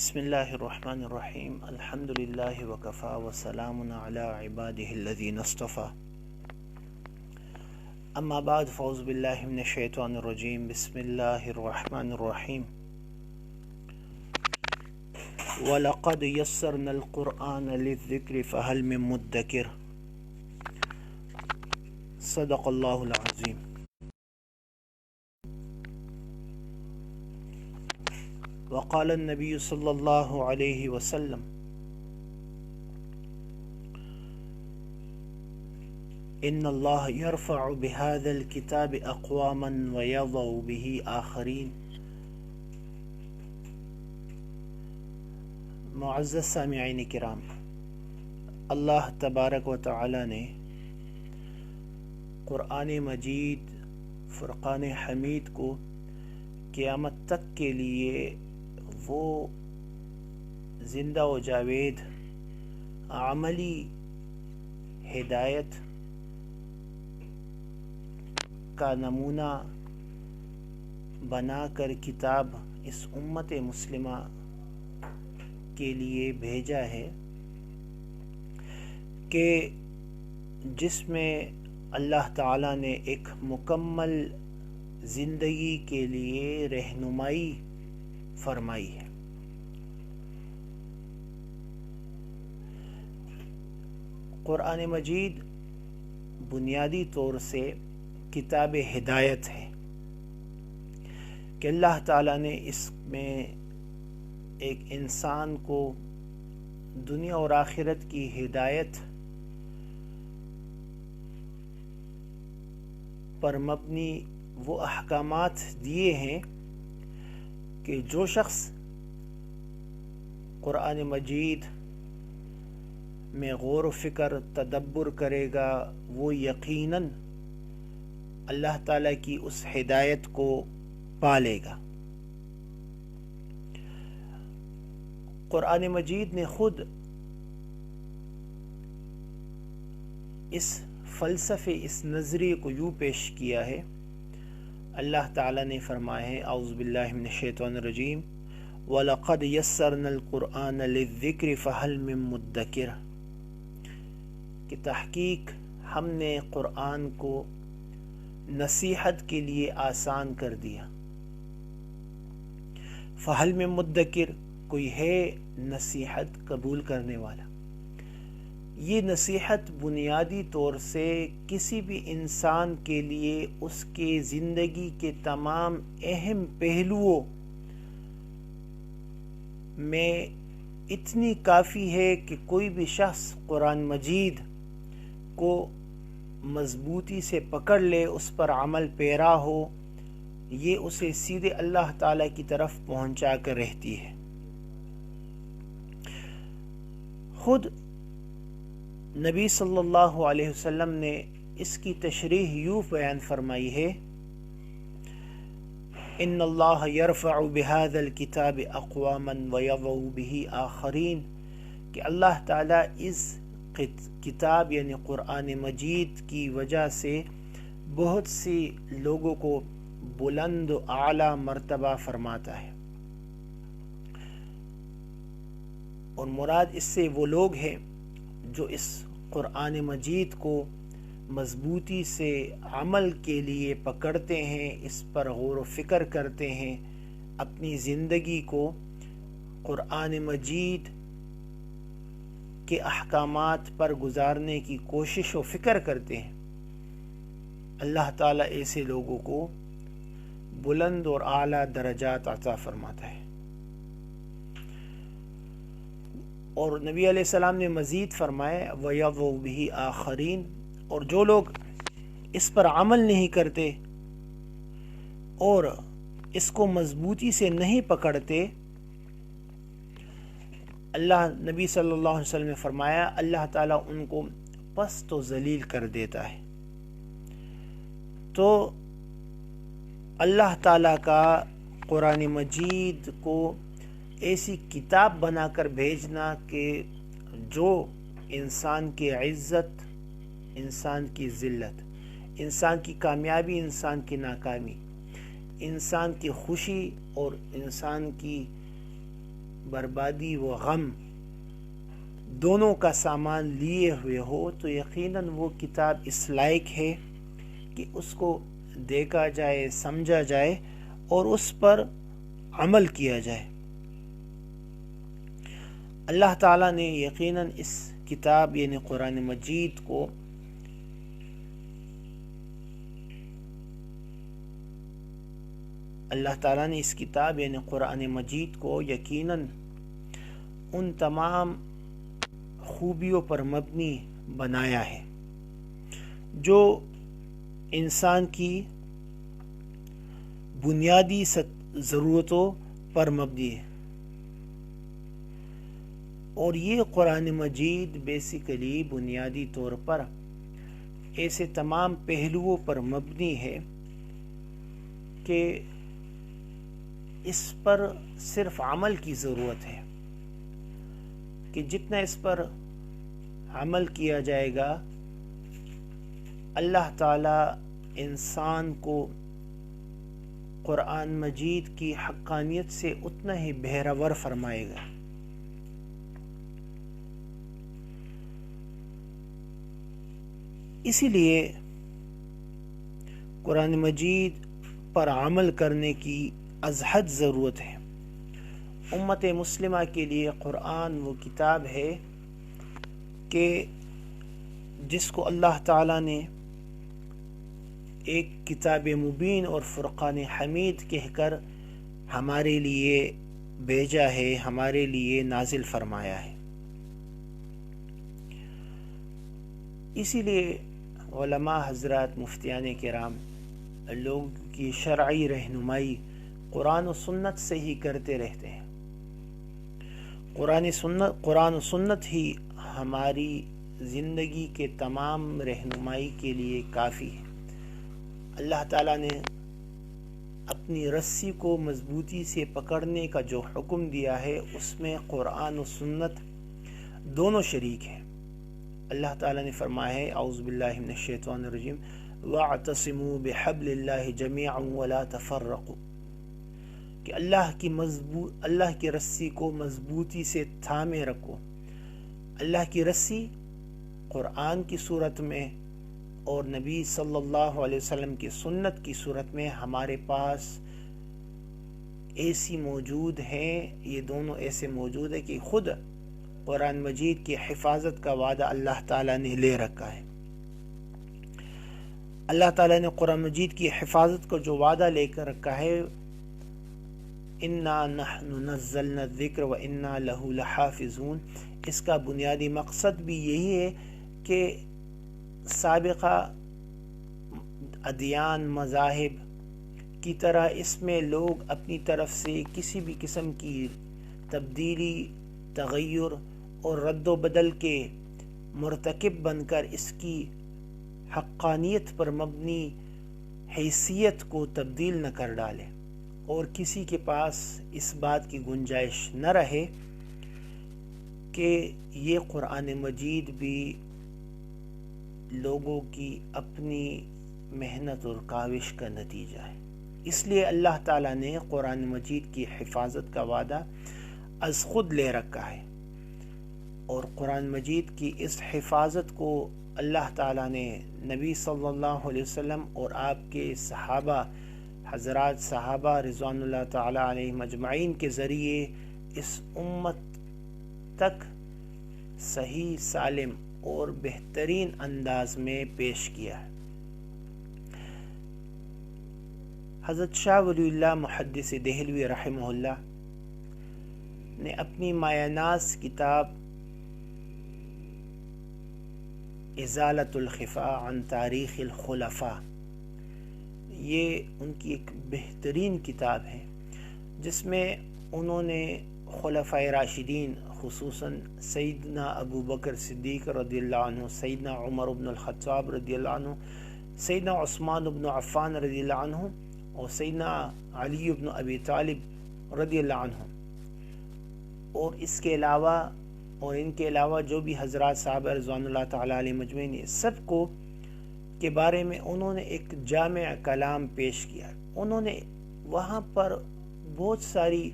بسم اللہ الرحمن الرحیم الحمد للہ وکفا وسلام علی عبادہ الذین اصطفى اما بعد فاعوذ باللہ من الشیطان الرجیم بسم اللہ الرحمن الرحیم وَلَقَدْ يَسَّرْنَا الْقُرْآنَ لِلذِّكْرِ فَهَلْ مِن مُدَّكِرٍ صدق اللہ العظیم۔ وقال النبی صلی اللہ علیہ وسلم ان اللہ یرفع بهذا الكتاب اقواما ویضع به آخرین۔ معزز سامعین کرام، اللہ تبارک و تعالی نے قرآن مجید فرقان حمید کو قیامت تک کے لیے وہ زندہ و جاوید عملی ہدایت کا نمونہ بنا کر کتاب اس امت مسلمہ کے لیے بھیجا ہے کہ جس میں اللہ تعالیٰ نے ایک مکمل زندگی کے لیے رہنمائی فرمائی ہے۔ قرآن مجید بنیادی طور سے کتاب ہدایت ہے کہ اللہ تعالیٰ نے اس میں ایک انسان کو دنیا اور آخرت کی ہدایت پر مبنی وہ احکامات دیے ہیں کہ جو شخص قرآن مجید میں غور و فکر تدبر کرے گا وہ یقیناً اللہ تعالیٰ کی اس ہدایت کو پالے گا۔ قرآن مجید نے خود اس فلسفے اس نظریے کو یوں پیش کیا ہے۔ اللہ تعالیٰ نے فرمایا ہے اعوذ باللہ من الشیطان الرجیم وَلَقَدْ يَسَّرْنَا الْقُرْآنَ لِلذِّكْرِ فَهَلْ مِن مُدَّكِرٍ، کہ تحقیق ہم نے قرآن کو نصیحت کے لیے آسان کر دیا۔ فَهَلْ مِن مُدَّكِرٍ، کوئی ہے نصیحت قبول کرنے والا۔ یہ نصیحت بنیادی طور سے کسی بھی انسان کے لیے اس کے زندگی کے تمام اہم پہلوؤں میں اتنی کافی ہے کہ کوئی بھی شخص قرآن مجید کو مضبوطی سے پکڑ لے، اس پر عمل پیرا ہو، یہ اسے سیدھے اللہ تعالیٰ کی طرف پہنچا کر رہتی ہے۔ خود نبی صلی اللہ علیہ وسلم نے اس کی تشریح یوں بیان فرمائی ہے ان اللہ یرفع بهذا الكتاب اقواما ویضع به آخرین، کہ اللہ تعالیٰ اس کتاب یعنی قرآن مجید کی وجہ سے بہت سی لوگوں کو بلند و اعلیٰ مرتبہ فرماتا ہے، اور مراد اس سے وہ لوگ ہیں جو اس قرآن مجید کو مضبوطی سے عمل کے لیے پکڑتے ہیں، اس پر غور و فکر کرتے ہیں، اپنی زندگی کو قرآن مجید کے احکامات پر گزارنے کی کوشش و فکر کرتے ہیں۔ اللہ تعالیٰ ایسے لوگوں کو بلند اور اعلیٰ درجات عطا فرماتا ہے۔ اور نبی علیہ السلام نے مزید فرمایا وَيَضْعُ بِهِ آخَرِينَ، اور جو لوگ اس پر عمل نہیں کرتے اور اس کو مضبوطی سے نہیں پکڑتے، نبی صلی اللہ علیہ وسلم نے فرمایا اللہ تعالیٰ ان کو پست و ذلیل کر دیتا ہے۔ تو اللہ تعالیٰ کا قرآن مجید کو ایسی کتاب بنا کر بھیجنا کہ جو انسان کی عزت، انسان کی ذلت، انسان کی کامیابی، انسان کی ناکامی، انسان کی خوشی اور انسان کی بربادی و غم دونوں کا سامان لیے ہوئے ہو تو یقیناً وہ کتاب اس لائق ہے کہ اس کو دیکھا جائے، سمجھا جائے اور اس پر عمل کیا جائے۔ اللہ تعالیٰ نے یقیناً اس کتاب یعنی قرآن مجید کو اس کتاب یعنی قرآن مجید کو یقیناً ان تمام خوبیوں پر مبنی بنایا ہے جو انسان کی بنیادی ضرورتوں پر مبنی ہے، اور یہ قرآن مجید بیسیکلی بنیادی طور پر ایسے تمام پہلوؤں پر مبنی ہے کہ اس پر صرف عمل کی ضرورت ہے، کہ جتنا اس پر عمل کیا جائے گا اللہ تعالی انسان کو قرآن مجید کی حقانیت سے اتنا ہی بہرور فرمائے گا۔ اسی لیے قرآن مجید پر عمل کرنے کی ازحد ضرورت ہے۔ امت مسلمہ کے لیے قرآن وہ کتاب ہے کہ جس کو اللہ تعالیٰ نے ایک کتاب مبین اور فرقان حمید کہہ کر ہمارے لیے بھیجا ہے، ہمارے لیے نازل فرمایا ہے۔ اسی لیے علماء حضرات، مفتیان کرام لوگوں کی شرعی رہنمائی قرآن و سنت سے ہی کرتے رہتے ہیں۔ قرآن و سنت ہی ہماری زندگی کے تمام رہنمائی کے لیے کافی ہے۔ اللہ تعالیٰ نے اپنی رسی کو مضبوطی سے پکڑنے کا جو حکم دیا ہے اس میں قرآن و سنت دونوں شریک ہیں۔ اللہ تعالیٰ نے فرمایا ہے اعوذ باللہ من الشیطان الرجیم وَاعْتَصِمُوا بِحَبْلِ اللَّهِ جَمِيعًا وَلَا تَفَرَّقُوا، کہ اللہ کی رسی کو مضبوطی سے تھامے رکھو۔ اللہ کی رسی قرآن کی صورت میں اور نبی صلی اللہ علیہ وسلم کی سنت کی صورت میں ہمارے پاس ایسی موجود ہیں، یہ دونوں ایسے موجود ہیں کہ خود قرآن مجید کی حفاظت کا وعدہ اللہ تعالیٰ نے لے رکھا ہے۔ اللہ تعالیٰ نے قرآن مجید کی حفاظت کا جو وعدہ لے کر رکھا ہے، اِنَّا نَحْنُ نَزَّلْنَا الذِّكْرَ وَإِنَّا لَهُ لَحَافِظُونَ، اس کا بنیادی مقصد بھی یہی ہے کہ سابقہ ادیان مذاہب کی طرح اس میں لوگ اپنی طرف سے کسی بھی قسم کی تبدیلی، تغیر اور رد و بدل کے مرتکب بن کر اس کی حقانیت پر مبنی حیثیت کو تبدیل نہ کر ڈالے، اور کسی کے پاس اس بات کی گنجائش نہ رہے کہ یہ قرآن مجید بھی لوگوں کی اپنی محنت اور کاوش کا نتیجہ ہے۔ اس لیے اللہ تعالیٰ نے قرآن مجید کی حفاظت کا وعدہ از خود لے رکھا ہے، اور قرآن مجید کی اس حفاظت کو اللہ تعالیٰ نے نبی صلی اللہ علیہ وسلم اور آپ کے صحابہ رضوان اللہ تعالیٰ علیہ مجمعین کے ذریعے اس امت تک صحیح، سالم اور بہترین انداز میں پیش کیا ہے۔ حضرت شاہ ولی اللہ محدث دہلوی رحمہ اللہ نے اپنی مایہ ناز کتاب ازالۃ الخفاء عن تاریخ الخلفاء، یہ ان کی ایک بہترین کتاب ہے جس میں انہوں نے خلفائے راشدین خصوصاً سیدنا ابو بکر صدیق رضی اللہ عنہ، سیدنا عمر بن الخطاب رضی اللہ عنہ، سیدنا عثمان بن عفان رضی اللہ عنہ اور سیدنا علی بن ابی طالب رضی اللہ عنہ، اور اس کے علاوہ اور ان کے علاوہ جو بھی حضرات صحابہ رضوان اللہ تعالیٰ علیہ مجمعین سب کو کے بارے میں انہوں نے ایک جامع کلام پیش کیا۔ انہوں نے وہاں پر بہت ساری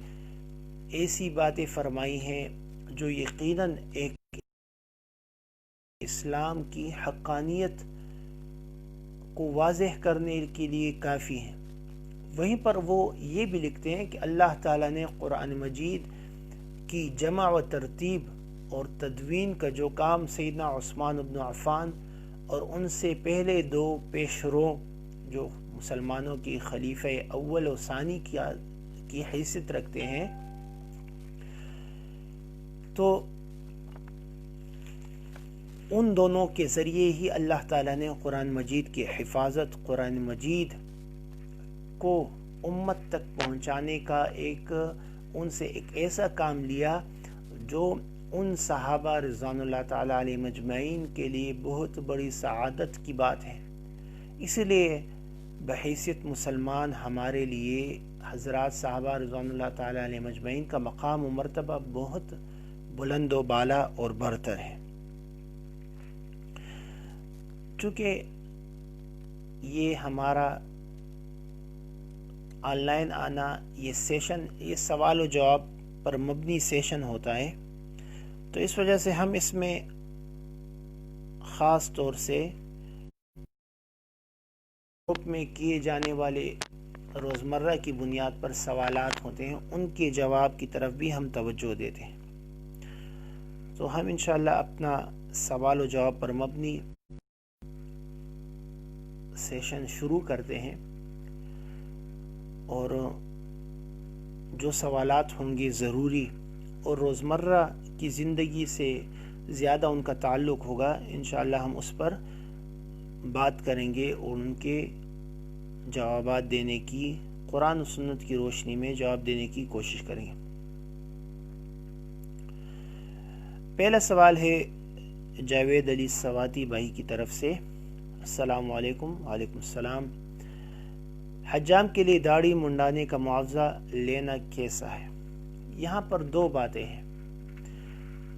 ایسی باتیں فرمائی ہیں جو یقیناً ایک اسلام کی حقانیت کو واضح کرنے کے لیے کافی ہیں۔ وہیں پر وہ یہ بھی لکھتے ہیں کہ اللہ تعالیٰ نے قرآن مجید کی جمع و ترتیب اور تدوین کا جو کام سیدنا عثمان بن عفان اور ان سے پہلے دو پیشرو جو مسلمانوں کی خلیفہ اول و ثانی کی حیثیت رکھتے ہیں، تو ان دونوں کے ذریعے ہی اللہ تعالیٰ نے قرآن مجید کی حفاظت، قرآن مجید کو امت تک پہنچانے کا ان سے ایک ایسا کام لیا جو ان صحابہ رضوان اللہ تعالیٰ علیہ مجمعین کے لیے بہت بڑی سعادت کی بات ہے۔ اس لیے بحیثیت مسلمان ہمارے لیے حضرات صحابہ رضوان اللہ تعالیٰ علیہ مجمعین کا مقام و مرتبہ بہت بلند و بالا اور برتر ہے۔ چونکہ یہ ہمارا آن لائن آنا، یہ سیشن، یہ سوال و جواب پر مبنی سیشن ہوتا ہے، تو اس وجہ سے ہم اس میں خاص طور سے گروپ میں کیے جانے والے روزمرہ کی بنیاد پر سوالات ہوتے ہیں، ان کے جواب کی طرف بھی ہم توجہ دیتے ہیں۔ تو ہم انشاءاللہ اپنا سوال و جواب پر مبنی سیشن شروع کرتے ہیں، اور جو سوالات ہوں گے ضروری اور روزمرہ کی زندگی سے زیادہ ان کا تعلق ہوگا، انشاءاللہ ہم اس پر بات کریں گے اور ان کے جوابات دینے کی، قرآن و سنت کی روشنی میں جواب دینے کی کوشش کریں گے۔ پہلا سوال ہے جاوید علی سواتی بھائی کی طرف سے۔ السلام علیکم۔ وعلیکم السلام۔ حجام کے لیے داڑھی منڈانے کا معاوضہ لینا کیسا ہے؟ یہاں پر دو باتیں ہیں،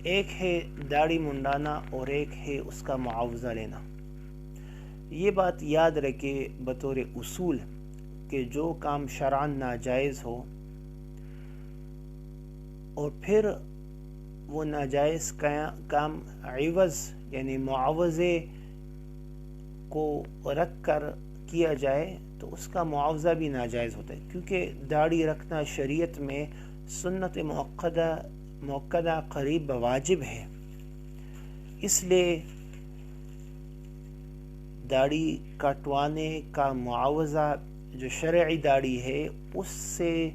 ایک ہے داڑھی منڈانا اور ایک ہے اس کا معاوضہ لینا۔ یہ بات یاد رکھے بطور اصول کہ جو کام شرعاً ناجائز ہو اور پھر وہ ناجائز کام عوض یعنی معاوضے کو رکھ کر کیا جائے تو اس کا معاوضہ بھی ناجائز ہوتا ہے، کیونکہ داڑھی رکھنا شریعت میں سنت مؤکدہ قریب واجب ہے۔ اس لیے داڑھی کٹوانے کا معاوضہ جو شرعی داڑھی ہے اس سے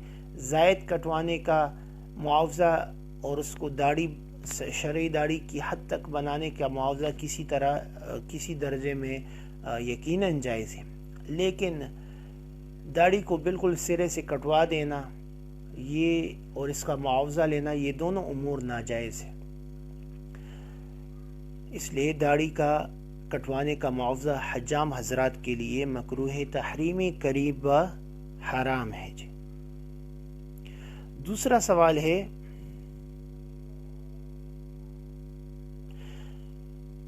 زائد کٹوانے کا معاوضہ اور اس کو شرعی داڑھی کی حد تک بنانے کا معاوضہ کسی درجے میں یقیناً جائز ہے، لیکن داڑھی کو بالکل سرے سے کٹوا دینا یہ اور اس کا معاوضہ لینا، یہ دونوں امور ناجائز ہے۔ اس لیے داڑھی کا کٹوانے کا معاوضہ حجام حضرات کے لیے مکروہ تحریمی قریب و حرام ہے۔ جی دوسرا سوال ہے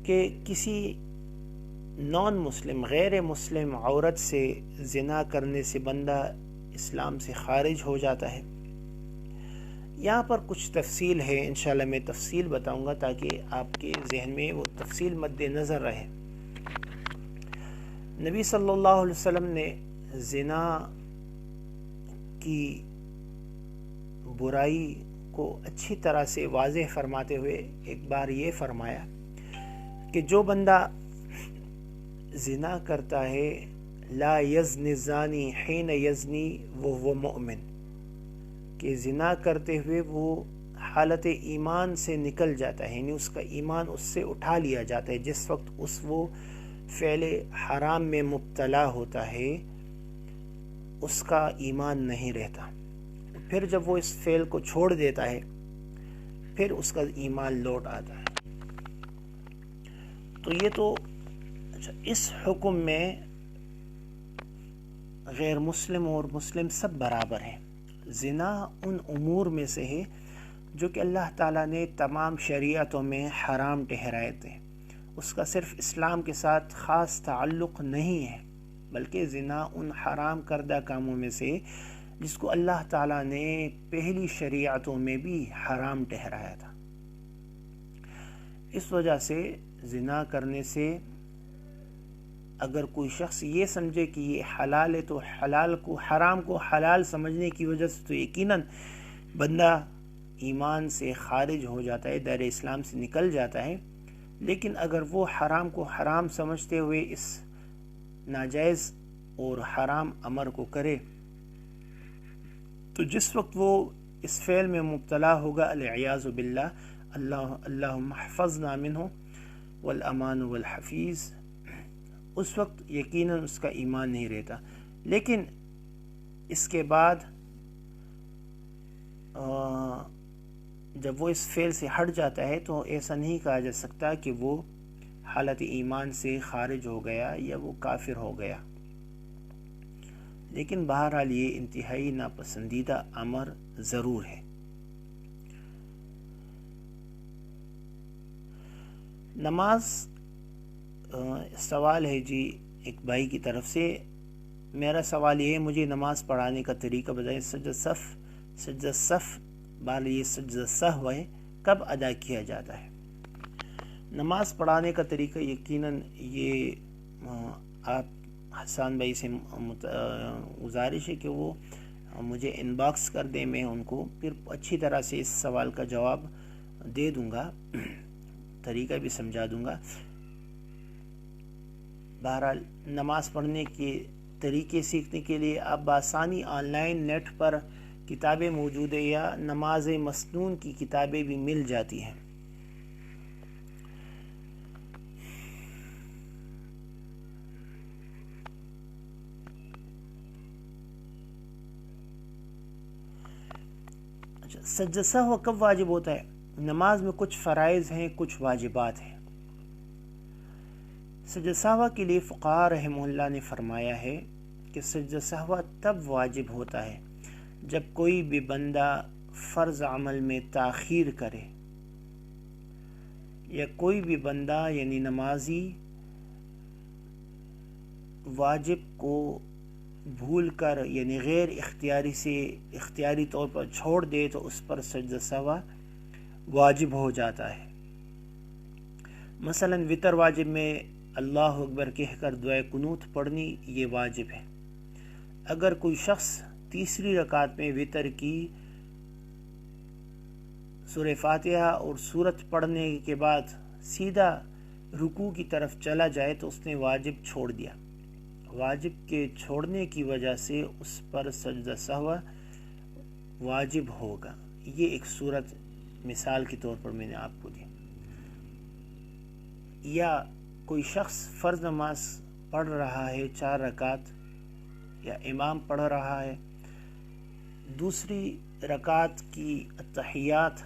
کہ کسی نان مسلم غیر مسلم عورت سے زنا کرنے سے بندہ اسلام سے خارج ہو جاتا ہے؟ یہاں پر کچھ تفصیل ہے، انشاءاللہ میں تفصیل بتاؤں گا تاکہ آپ کے ذہن میں وہ تفصیل مد نظر رہے۔ نبی صلی اللہ علیہ وسلم نے زنا کی برائی کو اچھی طرح سے واضح فرماتے ہوئے ایک بار یہ فرمایا کہ جو بندہ زنا کرتا ہے لا یزنی الزانی حین یزنی وہو مؤمن، کہ زنا کرتے ہوئے وہ حالت ایمان سے نکل جاتا ہے، یعنی اس کا ایمان اس سے اٹھا لیا جاتا ہے۔ جس وقت وہ فعل حرام میں مبتلا ہوتا ہے اس کا ایمان نہیں رہتا، پھر جب وہ اس فعل کو چھوڑ دیتا ہے پھر اس کا ایمان لوٹ آتا ہے۔ تو یہ تو اس حکم میں غیر مسلم اور مسلم سب برابر ہیں۔ زنا ان امور میں سے ہے جو کہ اللہ تعالیٰ نے تمام شریعتوں میں حرام ٹھہرائے تھے، اس کا صرف اسلام کے ساتھ خاص تعلق نہیں ہے، بلکہ زنا ان حرام کردہ کاموں میں سے جس کو اللہ تعالیٰ نے پہلی شریعتوں میں بھی حرام ٹھہرایا تھا۔ اس وجہ سے زنا کرنے سے اگر کوئی شخص یہ سمجھے کہ یہ حلال ہے تو حرام کو حلال سمجھنے کی وجہ سے تو یقیناً بندہ ایمان سے خارج ہو جاتا ہے، دائرہ اسلام سے نکل جاتا ہے۔ لیکن اگر وہ حرام کو حرام سمجھتے ہوئے اس ناجائز اور حرام امر کو کرے تو جس وقت وہ اس فعل میں مبتلا ہوگا، العیاذ باللہ، اللہم احفظنا منہ والامان والحفیظ، اس وقت یقیناً اس کا ایمان نہیں رہتا۔ لیکن اس کے بعد جب وہ اس فعل سے ہٹ جاتا ہے تو ایسا نہیں کہا جا سکتا کہ وہ حالت ایمان سے خارج ہو گیا یا وہ کافر ہو گیا۔ لیکن بہرحال یہ انتہائی ناپسندیدہ امر ضرور ہے۔ نماز، سوال ہے جی ایک بھائی کی طرف سے، میرا سوال یہ ہے مجھے نماز پڑھانے کا طریقہ بتائیں۔ سجدہ صف بہرحال یہ سجدہ سہو ہے، کب ادا کیا جاتا ہے؟ نماز پڑھانے کا طریقہ یقیناً یہ آپ حسان بھائی سے گزارش ہے کہ وہ مجھے ان باکس کر دیں، میں ان کو پھر اچھی طرح سے اس سوال کا جواب دے دوں گا، طریقہ بھی سمجھا دوں گا۔ بہرحال نماز پڑھنے کے طریقے سیکھنے کے لیے آپ بآسانی آن لائن نیٹ پر کتابیں موجود ہیں یا نماز مسنون کی کتابیں بھی مل جاتی ہیں۔ سجدہ سہو کب واجب ہوتا ہے؟ نماز میں کچھ فرائض ہیں، کچھ واجبات ہیں۔ سجدہ سہو کے لیے فقہاء رحمہ اللہ نے فرمایا ہے کہ سجدہ سہو تب واجب ہوتا ہے جب کوئی بھی بندہ فرض عمل میں تاخیر کرے، یا کوئی بھی بندہ یعنی نمازی واجب کو بھول کر یعنی غیر اختیاری طور پر چھوڑ دے تو اس پر سجدہ سہو واجب ہو جاتا ہے۔ مثلا وتر واجب میں اللہ اکبر کہہ کر دعائے قنوت پڑھنی یہ واجب ہے۔ اگر کوئی شخص تیسری رکعت میں وتر کی سورہ فاتحہ اور سورت پڑھنے کے بعد سیدھا رکوع کی طرف چلا جائے تو اس نے واجب چھوڑ دیا۔ واجب کے چھوڑنے کی وجہ سے اس پر سجدہ سہو واجب ہوگا۔ یہ ایک صورت مثال کے طور پر میں نے آپ کو دی۔ یا کوئی شخص فرض نماز پڑھ رہا ہے 4 رکعت، یا امام پڑھ رہا ہے، دوسری رکعت کی التحیات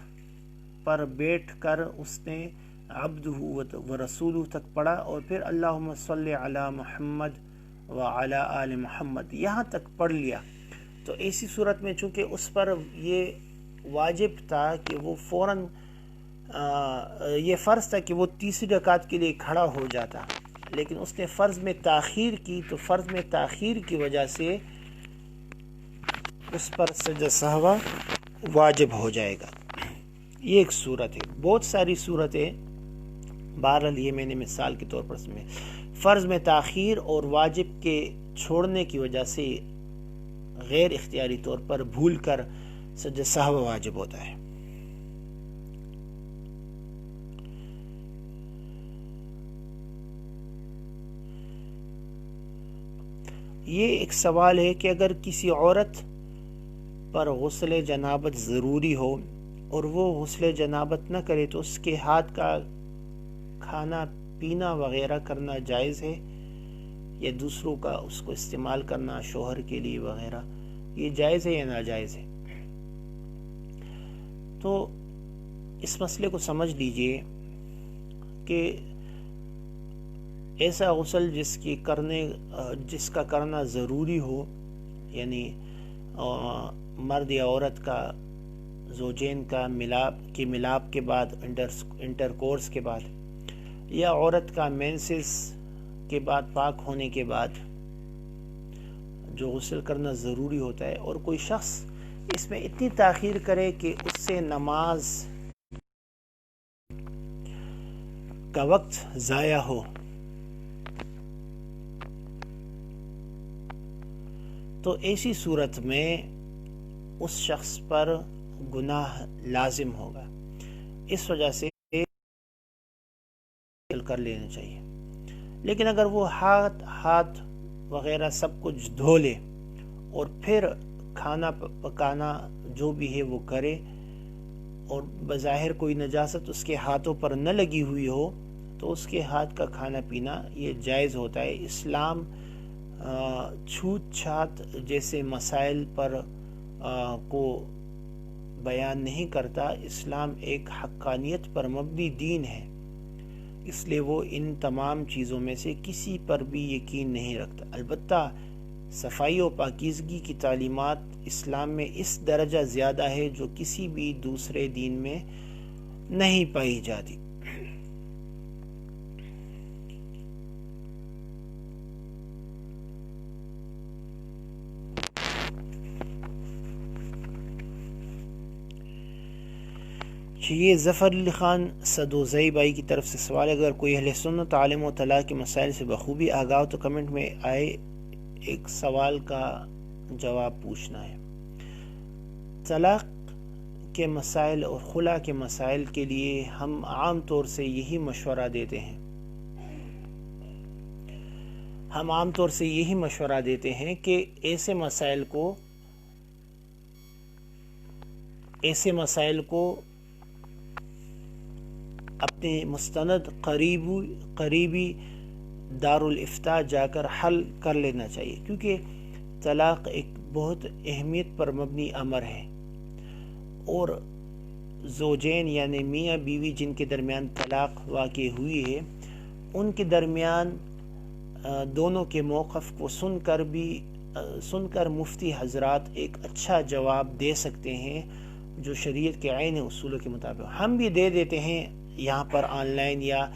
پر بیٹھ کر اس نے عبدہ و رسولہ تک پڑھا اور پھر اللہم صلی علی محمد وعلی آل محمد یہاں تک پڑھ لیا، تو ایسی صورت میں چونکہ اس پر یہ واجب تھا کہ وہ فوراً یہ فرض تھا کہ وہ تیسری رکعت کے لیے کھڑا ہو جاتا، لیکن اس نے فرض میں تاخیر کی تو فرض میں تاخیر کی وجہ سے اس پر سجدہ سہو واجب ہو جائے گا۔ یہ ایک صورت ہے۔ بہت ساری صورتیں، بہرحال یہ میں نے مثال کے طور پر سمجھے۔ فرض میں تاخیر اور واجب کے چھوڑنے کی وجہ سے غیر اختیاری طور پر بھول کر سجدہ سہو واجب ہوتا ہے۔ یہ ایک سوال ہے کہ اگر کسی عورت پر غسل جنابت ضروری ہو اور وہ غسل جنابت نہ کرے تو اس کے ہاتھ کا کھانا پینا وغیرہ کرنا جائز ہے، یا دوسروں کا اس کو استعمال کرنا شوہر کے لیے وغیرہ، یہ جائز ہے یا ناجائز ہے؟ تو اس مسئلے کو سمجھ لیجئے کہ ایسا غسل جس کا کرنا ضروری ہو، یعنی مرد یا عورت کا زوجین کا ملاپ کے بعد، انٹر کورس کے بعد، یا عورت کا مینسس کے بعد پاک ہونے کے بعد جو غسل کرنا ضروری ہوتا ہے، اور کوئی شخص اس میں اتنی تاخیر کرے کہ اس سے نماز کا وقت ضائع ہو، تو ایسی صورت میں اس شخص پر گناہ لازم ہوگا. اس وجہ سے کر لینا چاہیے. لیکن اگر وہ ہاتھ وغیرہ سب کچھ دھو لے اور پھر کھانا پکانا جو بھی ہے وہ کرے، اور بظاہر کوئی نجاست اس کے ہاتھوں پر نہ لگی ہوئی ہو، تو اس کے ہاتھ کا کھانا پینا یہ جائز ہوتا ہے. اسلام چھوت چھات جیسے مسائل پر کو بیان نہیں کرتا. اسلام ایک حقانیت پر مبنی دین ہے، اس لیے وہ ان تمام چیزوں میں سے کسی پر بھی یقین نہیں رکھتا. البتہ صفائی و پاکیزگی کی تعلیمات اسلام میں اس درجہ زیادہ ہے جو کسی بھی دوسرے دین میں نہیں پائی جاتی. یہ ظفر علی خان صدوزئی بھائی کی طرف سے سوال ہے، اگر کوئی اہل سنت عالم و طلاق کے مسائل سے بخوبی آگاہ ہو تو کمنٹ میں آئے ایک سوال کا جواب پوچھنا ہے. طلاق کے مسائل اور خلا کے مسائل کے لیے ہم عام طور سے یہی مشورہ دیتے ہیں کہ ایسے مسائل کو اپنے مستند قریبی دارالافتاء جا کر حل کر لینا چاہیے، کیونکہ طلاق ایک بہت اہمیت پر مبنی امر ہے، اور زوجین یعنی میاں بیوی جن کے درمیان طلاق واقع ہوئی ہے، ان کے درمیان دونوں کے موقف کو سن کر مفتی حضرات ایک اچھا جواب دے سکتے ہیں جو شریعت کے عین اصولوں کے مطابق. ہم بھی دے دیتے ہیں یہاں پر آن لائن یا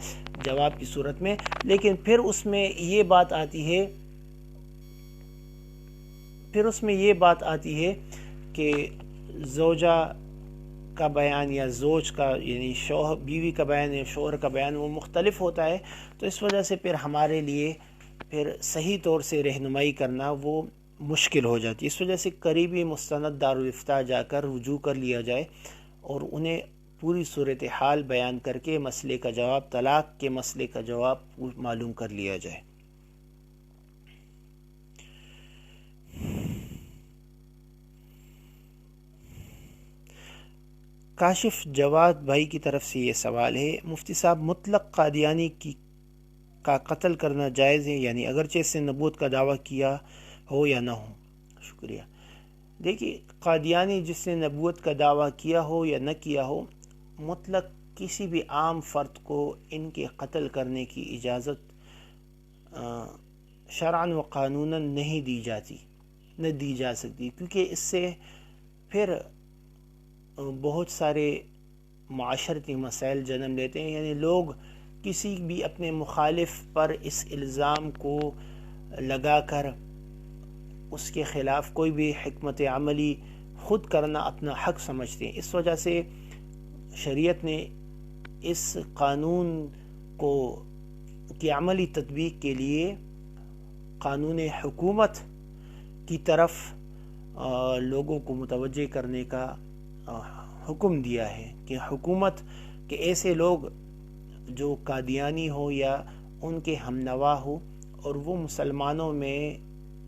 جواب کی صورت میں، لیکن پھر اس میں یہ بات آتی ہے کہ زوجہ کا بیان یا زوج کا یعنی بیوی کا بیان یا شوہر کا بیان وہ مختلف ہوتا ہے. تو اس وجہ سے پھر ہمارے لیے پھر صحیح طور سے رہنمائی کرنا وہ مشکل ہو جاتی ہے. اس وجہ سے قریبی مستند دارالافتاء جا کر رجوع کر لیا جائے اور انہیں پوری صورتحال بیان کر کے مسئلے کا جواب، طلاق کے مسئلے کا جواب معلوم کر لیا جائے. کاشف جواد بھائی کی طرف سے یہ سوال ہے، مفتی صاحب مطلق قادیانی کا قتل کرنا جائز ہے، یعنی اگرچہ اس نے نبوت کا دعویٰ کیا ہو یا نہ ہو؟ شکریہ. دیکھیے، قادیانی جس نے نبوت کا دعویٰ کیا ہو یا نہ کیا ہو، مطلق کسی بھی عام فرد کو ان کے قتل کرنے کی اجازت شرعاً و قانوناً نہ دی جا سکتی، کیونکہ اس سے پھر بہت سارے معاشرتی مسائل جنم لیتے ہیں. یعنی لوگ کسی بھی اپنے مخالف پر اس الزام کو لگا کر اس کے خلاف کوئی بھی حکمت عملی خود کرنا اپنا حق سمجھتے ہیں. اس وجہ سے شریعت نے اس قانون کی عملی تطبیق کے لیے قانون حکومت کی طرف لوگوں کو متوجہ کرنے کا حکم دیا ہے کہ حکومت کے ایسے لوگ جو قادیانی ہو یا ان کے ہمنوا ہو اور وہ مسلمانوں میں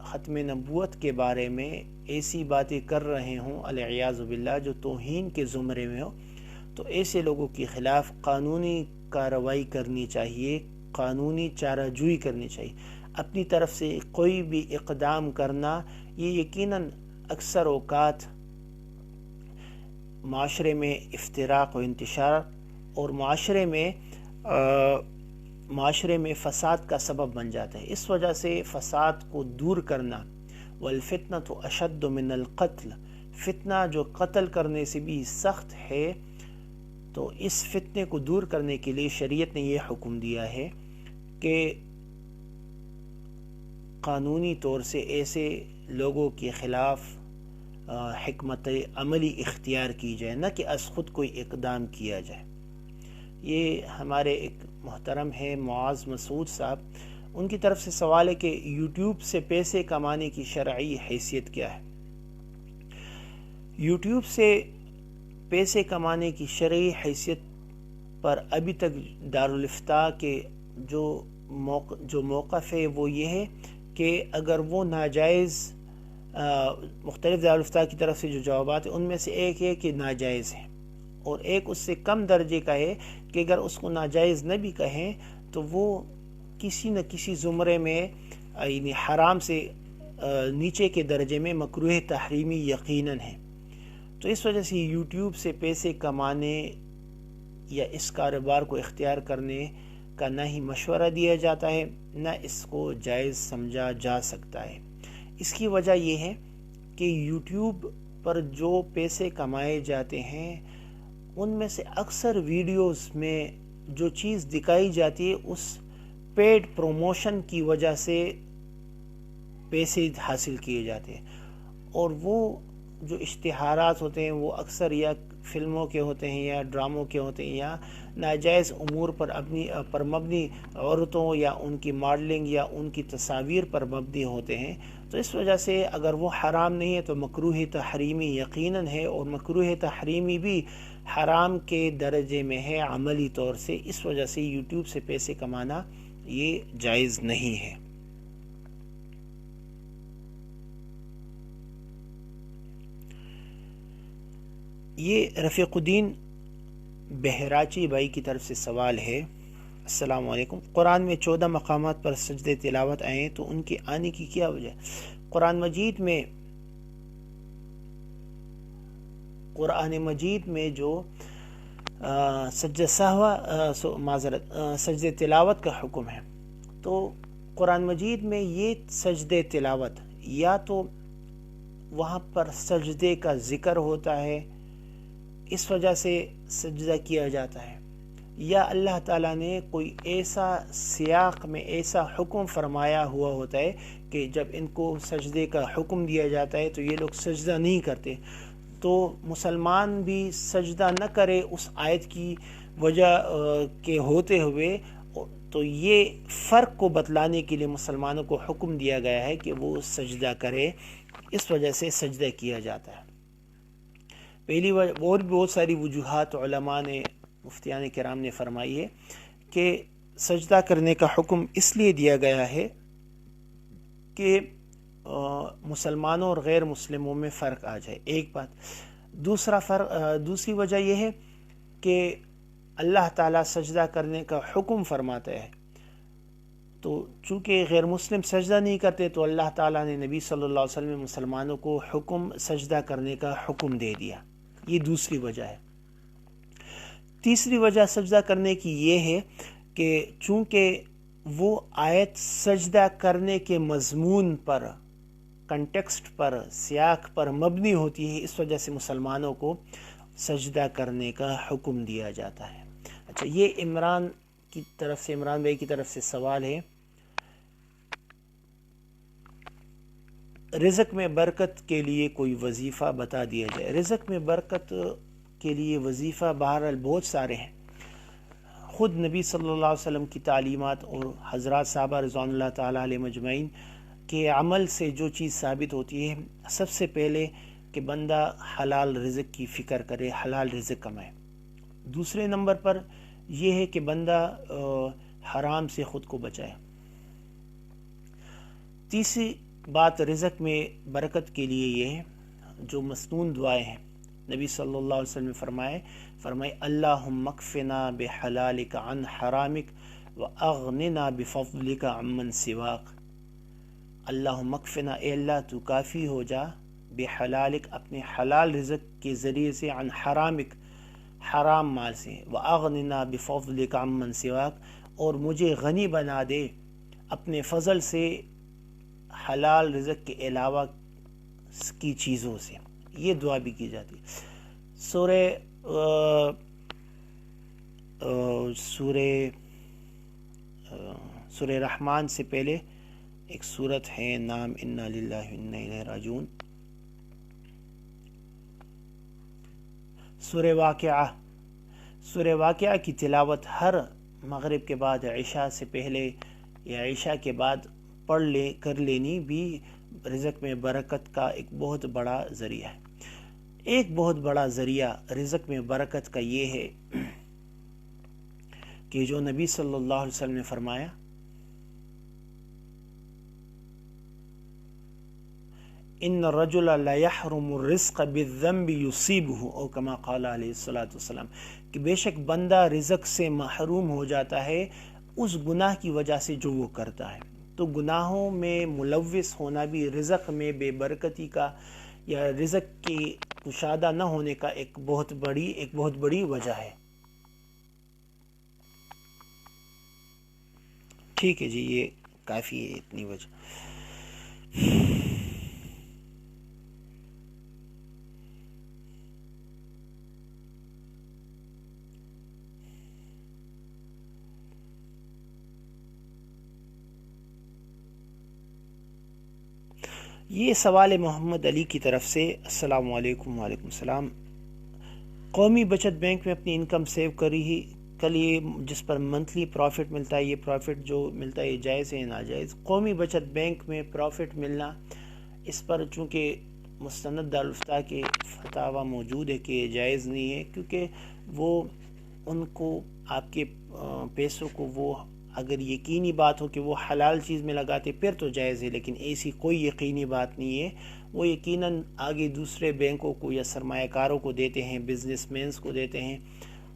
ختم نبوت کے بارے میں ایسی باتیں کر رہے ہوں العیاذ باللہ جو توہین کے زمرے میں ہو، تو ایسے لوگوں کے خلاف قانونی کارروائی کرنی چاہیے، قانونی چارہ جوئی کرنی چاہیے. اپنی طرف سے کوئی بھی اقدام کرنا یہ یقیناً اکثر اوقات معاشرے میں افتراق و انتشار اور معاشرے میں فساد کا سبب بن جاتا ہے. اس وجہ سے فساد کو دور کرنا، والفتنة اشد من القتل، فتنہ جو قتل کرنے سے بھی سخت ہے، تو اس فتنے کو دور کرنے کے لیے شریعت نے یہ حکم دیا ہے کہ قانونی طور سے ایسے لوگوں کے خلاف حکمت عملی اختیار کی جائے، نہ کہ از خود کوئی اقدام کیا جائے۔ یہ ہمارے ایک محترم ہے معاذ مسعود صاحب، ان کی طرف سے سوال ہے کہ یوٹیوب سے پیسے کمانے کی شرعی حیثیت کیا ہے؟ یوٹیوب سے پیسے کمانے کی شرعی حیثیت پر ابھی تک دارالافتاء کے جو موقف ہے وہ یہ ہے کہ اگر وہ ناجائز، مختلف دارالافتاء کی طرف سے جو جوابات ہیں ان میں سے ایک ہے کہ ناجائز ہے، اور ایک اس سے کم درجے کا ہے کہ اگر اس کو ناجائز نہ بھی کہیں تو وہ کسی نہ کسی زمرے میں یعنی حرام سے نیچے کے درجے میں مکروہ تحریمی یقیناً ہے۔ تو اس وجہ سے یوٹیوب سے پیسے کمانے یا اس کاروبار کو اختیار کرنے کا نہ ہی مشورہ دیا جاتا ہے، نہ اس کو جائز سمجھا جا سکتا ہے۔ اس کی وجہ یہ ہے کہ یوٹیوب پر جو پیسے کمائے جاتے ہیں ان میں سے اکثر ویڈیوز میں جو چیز دکھائی جاتی ہے اس پیڈ پروموشن کی وجہ سے پیسے حاصل کیے جاتے ہیں، اور وہ جو اشتہارات ہوتے ہیں وہ اکثر یا فلموں کے ہوتے ہیں یا ڈراموں کے ہوتے ہیں یا ناجائز امور پر مبنی عورتوں یا ان کی ماڈلنگ یا ان کی تصاویر پر مبنی ہوتے ہیں۔ تو اس وجہ سے اگر وہ حرام نہیں ہے تو مکروہ تحریمی یقیناً ہے، اور مکروہ تحریمی بھی حرام کے درجے میں ہے عملی طور سے۔ اس وجہ سے یوٹیوب سے پیسے کمانا یہ جائز نہیں ہے۔ یہ رفیق الدین بہراچی بھائی کی طرف سے سوال ہے۔ السلام علیکم، قرآن میں 14 مقامات پر سجدے تلاوت آئے تو ان کے آنے کی کیا وجہ؟ قرآن مجید میں جو سجدے تلاوت کا حکم ہے، تو قرآن مجید میں یہ سجدے تلاوت یا تو وہاں پر سجدے کا ذکر ہوتا ہے اس وجہ سے سجدہ کیا جاتا ہے، یا اللہ تعالیٰ نے کوئی ایسا سیاق میں ایسا حکم فرمایا ہوا ہوتا ہے کہ جب ان کو سجدے کا حکم دیا جاتا ہے تو یہ لوگ سجدہ نہیں کرتے، تو مسلمان بھی سجدہ نہ کرے اس آیت کی وجہ کے ہوتے ہوئے، تو یہ فرق کو بتلانے کے لیے مسلمانوں کو حکم دیا گیا ہے کہ وہ سجدہ کرے، اس وجہ سے سجدہ کیا جاتا ہے۔ پہلی اور بھی بہت ساری وجوہات علماء نے، مفتیان کرام نے فرمائی ہے کہ سجدہ کرنے کا حکم اس لیے دیا گیا ہے کہ مسلمانوں اور غیر مسلموں میں فرق آ جائے، ایک بات۔ دوسری وجہ یہ ہے کہ اللہ تعالیٰ سجدہ کرنے کا حکم فرماتا ہے، تو چونکہ غیر مسلم سجدہ نہیں کرتے تو اللہ تعالیٰ نے نبی صلی اللہ علیہ وسلم مسلمانوں کو سجدہ کرنے کا حکم دے دیا، یہ دوسری وجہ ہے۔ تیسری وجہ سجدہ کرنے کی یہ ہے کہ چونکہ وہ آیت سجدہ کرنے کے مضمون پر، کنٹیکسٹ پر، سیاق پر مبنی ہوتی ہے، اس وجہ سے مسلمانوں کو سجدہ کرنے کا حکم دیا جاتا ہے۔ اچھا، یہ عمران بھائی کی طرف سے سوال ہے، رزق میں برکت کے لیے کوئی وظیفہ بتا دیا جائے۔ رزق میں برکت کے لیے وظیفہ بہرحال بہت سارے ہیں، خود نبی صلی اللہ علیہ وسلم کی تعلیمات اور حضرات صحابہ رضوان اللہ تعالیٰ علیہ مجمعین کے عمل سے جو چیز ثابت ہوتی ہے، سب سے پہلے کہ بندہ حلال رزق کی فکر کرے، حلال رزق کمائے۔ دوسرے نمبر پر یہ ہے کہ بندہ حرام سے خود کو بچائے۔ تیسری بات رزق میں برکت کے لیے یہ ہے جو مسنون دعائیں ہیں، نبی صلی اللہ علیہ وسلم نے فرمائے اللہم اکفنا بحلالک عن حرامک واغننا بفضلک عمن سواک۔ اللہم اکفنا، اے اللہ تو کافی ہو جا، بحلالک اپنے حلال رزق کے ذریعے سے، عن حرامک حرام مال سے، واغننا بفضلک عمن سواک، اور مجھے غنی بنا دے اپنے فضل سے حلال رزق کے علاوہ کی چیزوں سے۔ یہ دعا بھی کی جاتی ہے۔ سورہ رحمان سے پہلے ایک سورت ہے، نام انا للہ و انا الیہ راجعون، سورہ واقعہ۔ سورہ واقعہ کی تلاوت ہر مغرب کے بعد، عشاء سے پہلے یا عشاء کے بعد کر لینی بھی رزق میں برکت کا ایک بہت بڑا ذریعہ ہے۔ ایک بہت بڑا ذریعہ رزق میں برکت کا یہ ہے کہ جو نبی صلی اللہ علیہ وسلم نے فرمایا، ان الرجل لا يحرم الرزق بالذنب يصيبه، او کما قال علیہ الصلوۃ والسلام، کہ بے شک بندہ رزق سے محروم ہو جاتا ہے اس گناہ کی وجہ سے جو وہ کرتا ہے۔ تو گناہوں میں ملوث ہونا بھی رزق میں بے برکتی کا یا رزق کی کشادہ نہ ہونے کا ایک بہت بڑی وجہ ہے۔ ٹھیک ہے جی، یہ کافی ہے اتنی وجہ۔ یہ سوال محمد علی کی طرف سے، السلام علیکم۔ وعلیکم السلام۔ قومی بچت بینک میں اپنی انکم سیو کری ہی کل، یہ جس پر منتھلی پروفٹ ملتا ہے، یہ پروفٹ جو ملتا ہے یہ جائز ہے ناجائز؟ قومی بچت بینک میں پروفٹ ملنا، اس پر چونکہ مستند دارالفتہ کے فتاوی موجود ہے کہ یہ جائز نہیں ہے، کیونکہ وہ ان کو آپ کے پیسوں کو وہ اگر یقینی بات ہو کہ وہ حلال چیز میں لگاتے پھر تو جائز ہے، لیکن ایسی کوئی یقینی بات نہیں ہے۔ وہ یقیناً آگے دوسرے بینکوں کو یا سرمایہ کاروں کو دیتے ہیں، بزنس مینز کو دیتے ہیں،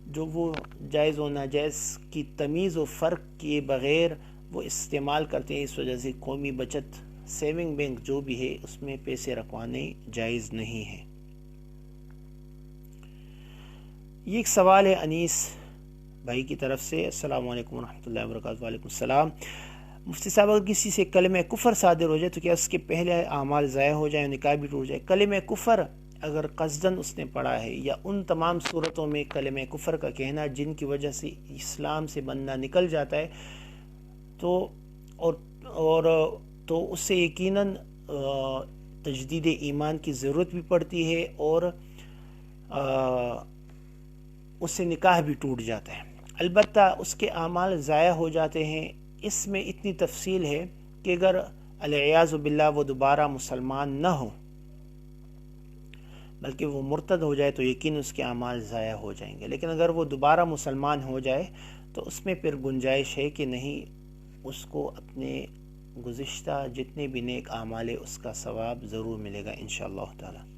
جو وہ جائز و ناجائز کی تمیز و فرق کیے بغیر وہ استعمال کرتے ہیں۔ اس وجہ سے قومی بچت سیونگ بینک جو بھی ہے اس میں پیسے رکھوانے جائز نہیں ہے۔ یہ ایک سوال ہے انیس بھائی کی طرف سے، السلام علیکم ورحمۃ اللہ وبرکاتہ۔ وعلیکم السلام۔ مفتی صاحب، اگر کسی سے کلمہ کفر صادر ہو جائے تو کیا اس کے پہلے اعمال ضائع ہو جائیں، نکاح بھی ٹوٹ جائے؟ کلمہ کفر اگر قصدن اس نے پڑھا ہے، یا ان تمام صورتوں میں کلمہ کفر کا کہنا جن کی وجہ سے اسلام سے بندہ نکل جاتا ہے، تو اس سے یقیناً تجدید ایمان کی ضرورت بھی پڑتی ہے اور اس سے نکاح بھی ٹوٹ جاتا ہے۔ البتہ اس کے اعمال ضائع ہو جاتے ہیں، اس میں اتنی تفصیل ہے کہ اگر العیاذ باللہ وہ دوبارہ مسلمان نہ ہو بلکہ وہ مرتد ہو جائے تو یقین اس کے اعمال ضائع ہو جائیں گے، لیکن اگر وہ دوبارہ مسلمان ہو جائے تو اس میں پھر گنجائش ہے کہ نہیں، اس کو اپنے گزشتہ جتنے بھی نیک اعمال ہے اس کا ثواب ضرور ملے گا انشاءاللہ تعالی۔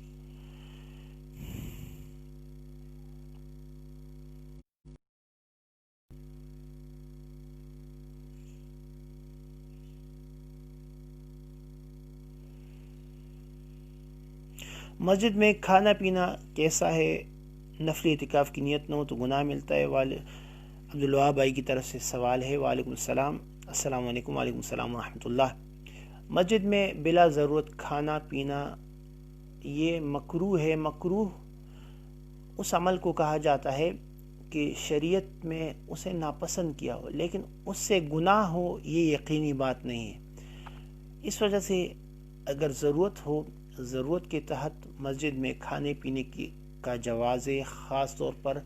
مسجد میں کھانا پینا کیسا ہے؟ نفلی اعتکاف کی نیت نہ ہو تو گناہ ملتا ہے؟ عبدالوہاب بھائی کی طرف سے سوال ہے۔ وعلیکم السلام، السلام علیکم۔ وعلیکم السلام ورحمۃ اللہ۔ مسجد میں بلا ضرورت کھانا پینا یہ مکروہ ہے۔ مکروہ اس عمل کو کہا جاتا ہے کہ شریعت میں اسے ناپسند کیا ہو لیکن اس سے گناہ ہو، یہ یقینی بات نہیں ہے۔ اس وجہ سے اگر ضرورت ہو، ضرورت کے تحت مسجد میں کھانے پینے کا جواز ہے، خاص طور پر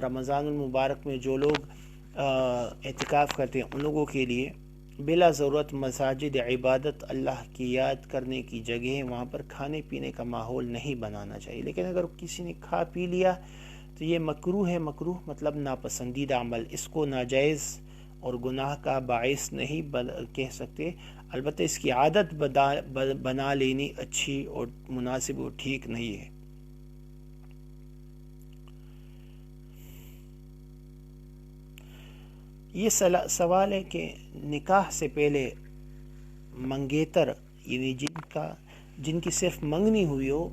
رمضان المبارک میں جو لوگ اعتکاف کرتے ہیں ان لوگوں کے لیے بلا ضرورت مساجد عبادت اللہ کی یاد کرنے کی جگہ ہے، وہاں پر کھانے پینے کا ماحول نہیں بنانا چاہیے۔ لیکن اگر کسی نے کھا پی لیا تو یہ مکروہ ہے۔ مکروہ مطلب ناپسندیدہ عمل، اس کو ناجائز اور گناہ کا باعث نہیں کہہ سکتے، البتہ اس کی عادت بنا لینی اچھی اور مناسب اور ٹھیک نہیں ہے۔ یہ سوال ہے کہ نکاح سے پہلے منگیتر یعنی جن کی صرف منگنی ہوئی ہو،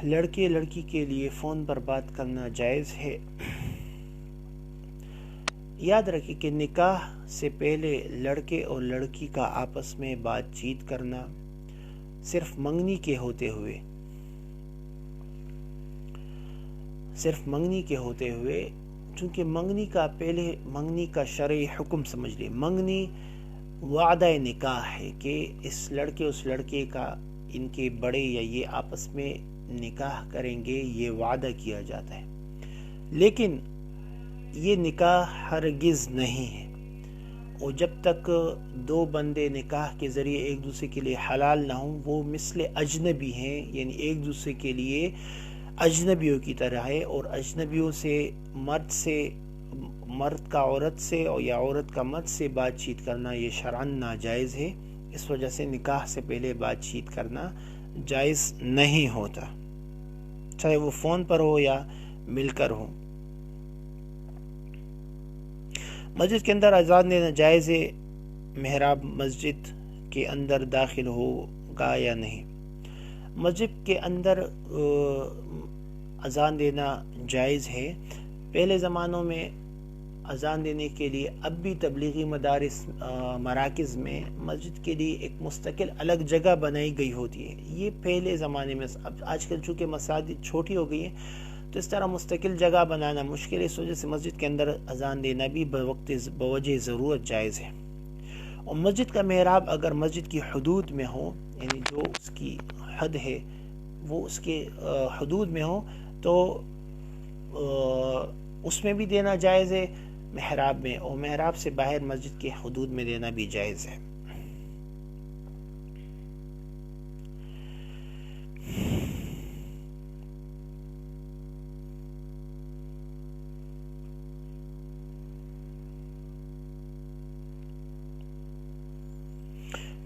لڑکے لڑکی کے لیے فون پر بات کرنا جائز ہے؟ یاد رکھیں کہ نکاح سے پہلے لڑکے اور لڑکی کا آپس میں بات چیت کرنا صرف منگنی کے ہوتے ہوئے چونکہ منگنی کا شرعی حکم سمجھ لیں، منگنی وعدہ نکاح ہے کہ اس لڑکے اس لڑکے کا، ان کے بڑے یا یہ آپس میں نکاح کریں گے، یہ وعدہ کیا جاتا ہے، لیکن یہ نکاح ہرگز نہیں ہے، اور جب تک دو بندے نکاح کے ذریعے ایک دوسرے کے لیے حلال نہ ہوں، وہ مثل اجنبی ہیں، یعنی ایک دوسرے کے لیے اجنبیوں کی طرح ہے، اور اجنبیوں سے مرد کا عورت سے یا عورت کا مرد سے بات چیت کرنا یہ شرعاً ناجائز ہے۔ اس وجہ سے نکاح سے پہلے بات چیت کرنا جائز نہیں ہوتا، چاہے وہ فون پر ہو یا مل کر ہو۔ مسجد کے اندر اذان دینا جائز ہے، محراب مسجد کے اندر داخل ہوگا یا نہیں؟ مسجد کے اندر اذان دینا جائز ہے۔ پہلے زمانوں میں اذان دینے کے لیے اب بھی تبلیغی مراکز میں مسجد کے لیے ایک مستقل الگ جگہ بنائی گئی ہوتی ہے، یہ پہلے زمانے میں۔ اب آج کل چونکہ مساجد چھوٹی ہو گئی ہیں تو اس طرح مستقل جگہ بنانا مشکل ہے، اس وجہ سے مسجد کے اندر اذان دینا بھی بوجہ ضرورت جائز ہے۔ اور مسجد کا محراب اگر مسجد کی حدود میں ہو، یعنی جو اس کی حد ہے وہ اس کے حدود میں ہو، تو اس میں بھی دینا جائز ہے محراب میں، اور محراب سے باہر مسجد کے حدود میں دینا بھی جائز ہے۔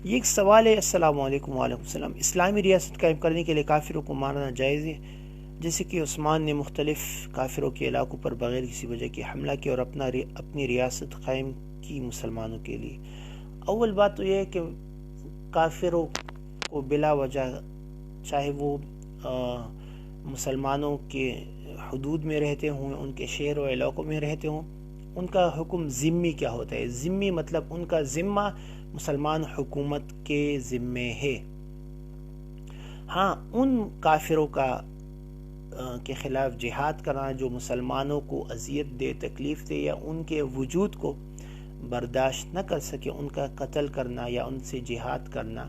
یہ ایک سوال ہے، السلام علیکم وعلیکم السلام، اسلامی ریاست قائم کرنے کے لیے کافروں کو مارنا جائز ہے؟ جیسے کہ عثمان نے مختلف کافروں کے علاقوں پر بغیر کسی وجہ کے حملہ کیا اور اپنی ریاست قائم کی مسلمانوں کے لیے۔ اول بات تو یہ ہے کہ کافروں کو بلا وجہ، چاہے وہ مسلمانوں کے حدود میں رہتے ہوں، ان کے شہر و علاقوں میں رہتے ہوں، ان کا حکم ذمی کیا ہوتا ہے؟ ذمی مطلب ان کا ذمہ مسلمان حکومت کے ذمے ہے۔ ہاں، ان کافروں کے خلاف جہاد کرنا جو مسلمانوں کو اذیت دے، تکلیف دے، یا ان کے وجود کو برداشت نہ کر سکے، ان کا قتل کرنا یا ان سے جہاد کرنا